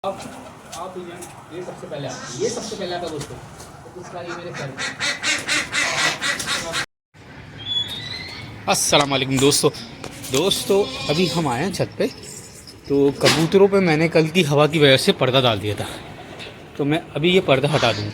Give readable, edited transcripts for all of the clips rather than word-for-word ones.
अब आप ये सबसे पहले आता है, ये सबसे पहले आता है दोस्तों। तो उसका ये मेरे सर। अस्सलाम वालेकुम दोस्तों अभी हम आए हैं छत पे। तो कबूतरों पे मैंने कल की हवा की वजह से पर्दा डाल दिया था, तो मैं अभी ये पर्दा हटा दूँ।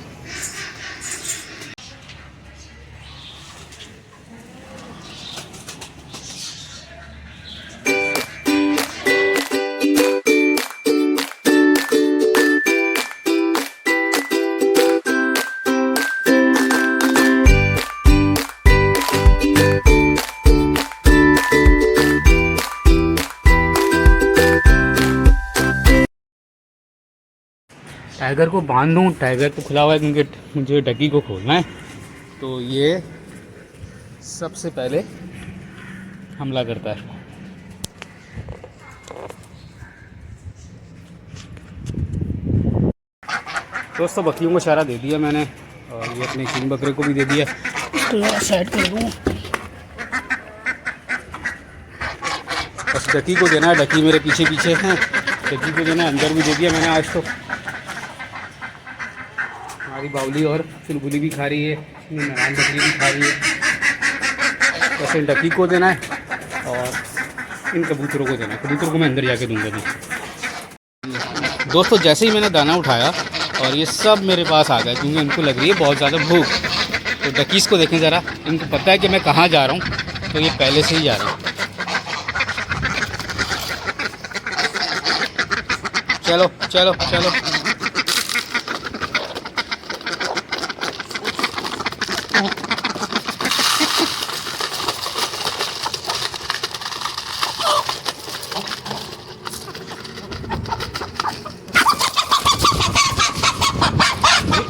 टाइगर को बांध दूँ, टाइगर तो खुला हुआ है क्योंकि मुझे डकी को खोलना है। तो ये सबसे पहले हमला करता है। दोस्तों बकरियों को चारा दे दिया मैंने, और ये अपने किंग बकरे को भी दे दिया। इसको ज़रा साइड कर दूँ। बस डकी को देना है, डकी मेरे पीछे पीछे हैं। डकी को देना, अंदर भी दे दिया मैंने। आज तो हमारी बावली और चुलबुली भी खा रही है, नारायण बकरी भी खा रही है। वैसे डकी को देना है और इन कबूतरों को देना है। कबूतरों को मैं अंदर जाके दूंगा भी। दोस्तों जैसे ही मैंने दाना उठाया और ये सब मेरे पास आ गए, क्योंकि इनको लग रही है बहुत ज़्यादा भूख। तो डकीज़ को देखें ज़रा, इनको पता है कि मैं कहाँ जा रहा हूँ, तो ये पहले से ही जा रहे हैं। चलो चलो चलो।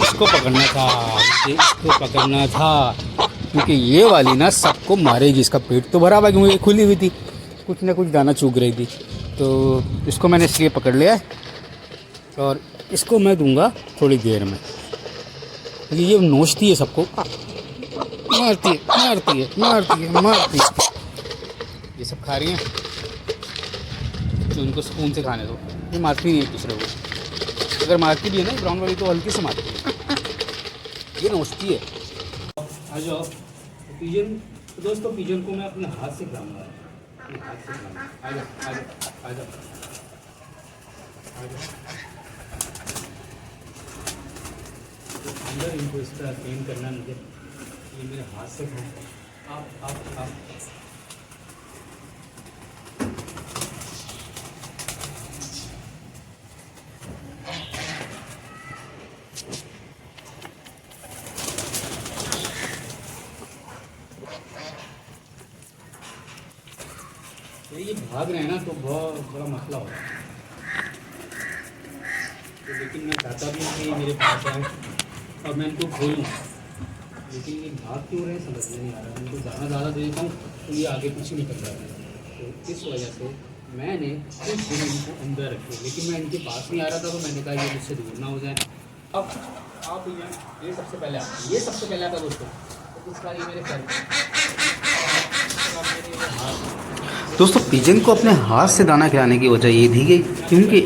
इसको पकड़ना था, इसको पकड़ना था, क्योंकि ये वाली ना सबको मारेगी। इसका पेट तो भरा हुआ है क्योंकि ये खुली हुई थी, कुछ ना कुछ दाना चुग रही थी। तो इसको मैंने इसलिए पकड़ लिया है और इसको मैं दूंगा थोड़ी देर में, क्योंकि ये नोचती है सबको, मारती है मारती है मारती है मारती है। ये सब खा रही हैं तो उनको सुकून से खाने दो। ये मारती नहीं है एक दूसरे को। अगर मारती भी है ना ब्राउन वाली, तो हल्की से मारती है, ये नोचती है। आ जाओ पिजन। तो दोस्तों पिजन को मैं अपने हाथ से खिलाऊंगा, हाथ से खिलाऊंगा। आ जाओ आ जाओ आ जाओ आ जाओ। अंदर इनको इस तरह ट्रेन करना मुझे, ये मेरे हाथ से खाएं। आप तो ये भाग रहे हैं ना, तो बहुत बड़ा मसला हो रहा है। तो लेकिन मैं चाहता भी हूँ कि मेरे पास आए और मैं इनको खोलूँ, लेकिन ये भाग क्यों रहे समझ में नहीं आ रहा है। इनको ज़्यादा दे देता हूँ तो ये आगे पीछे निकल रहा है। तो इस वजह से मैंने कुछ दिन इनको अंदर रखे, लेकिन मैं इनके पास नहीं आ रहा था, तो मैंने कहा ये मुझसे दूर ना हो जाए। अब आप ये सबसे पहले आता है, ये सबसे पहले आता है दोस्तों। तो उसका ये मेरे सर। दोस्तों पिजन को अपने हाथ से दाना खिलाने की वजह ये थी कि क्योंकि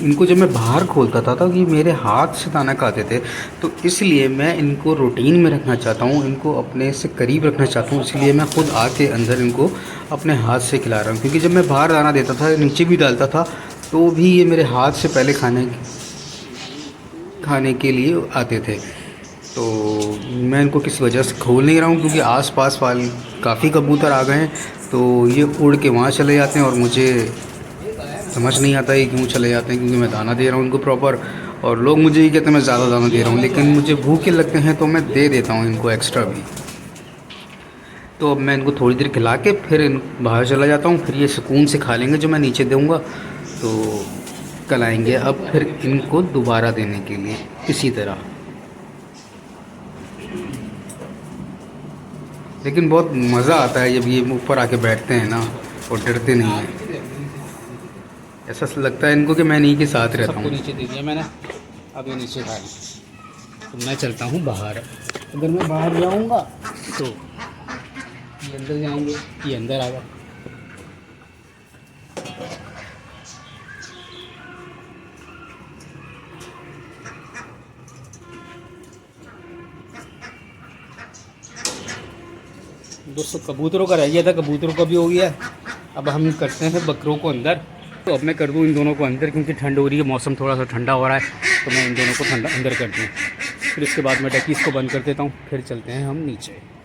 इनको जब मैं बाहर खोलता था तो ये मेरे हाथ से दाना खाते थे, तो इसलिए मैं इनको रूटीन में रखना चाहता हूँ, इनको अपने से करीब रखना चाहता हूँ। इसलिए मैं खुद आके अंदर इनको अपने हाथ से खिला रहा हूँ, क्योंकि जब मैं बाहर दाना देता था, नीचे भी डालता था, तो भी ये मेरे हाथ से पहले खाने के लिए आते थे। तो मैं इनको किसी वजह से खोल नहीं रहा हूँ, क्योंकि आसपास वाले काफ़ी कबूतर आ गए हैं, तो ये उड़ के वहाँ चले जाते हैं और मुझे समझ नहीं आता है क्यों चले जाते हैं, क्योंकि मैं दाना दे रहा हूँ इनको प्रॉपर। और लोग मुझे ये कहते हैं मैं ज़्यादा दाना दे रहा हूँ, लेकिन मुझे भूखे लगते हैं तो मैं दे देता हूँ इनको एक्स्ट्रा भी। तो अब मैं इनको थोड़ी देर खिला के फिर बाहर चला जाता हूँ, फिर ये सुकून से खा लेंगे जो मैं नीचे दूँगा। तो कल आएंगे अब फिर इनको दोबारा देने के लिए इसी तरह। लेकिन बहुत मज़ा आता है जब ये ऊपर आके बैठते हैं ना और डरते नहीं हैं। ऐसा लगता है इनको कि मैं इन्हीं के साथ रहता हूँ। सबको नीचे दे दिया मैंने, अब ये नीचे खा रही। तो मैं चलता हूँ बाहर। अगर मैं बाहर जाऊँगा तो ये अंदर जाएंगे, ये अंदर आएगा। दोस्तों कबूतरों का रह गया था, कबूतरों का भी हो गया। अब हम करते हैं बकरों को अंदर। तो अब मैं कर दूँ इन दोनों को अंदर, क्योंकि ठंड हो रही है, मौसम थोड़ा सा ठंडा हो रहा है, तो मैं इन दोनों को ठंडा अंदर कर दूँ। फिर इसके बाद मैं टैकीज़ को बंद कर देता हूँ, फिर चलते हैं हम नीचे।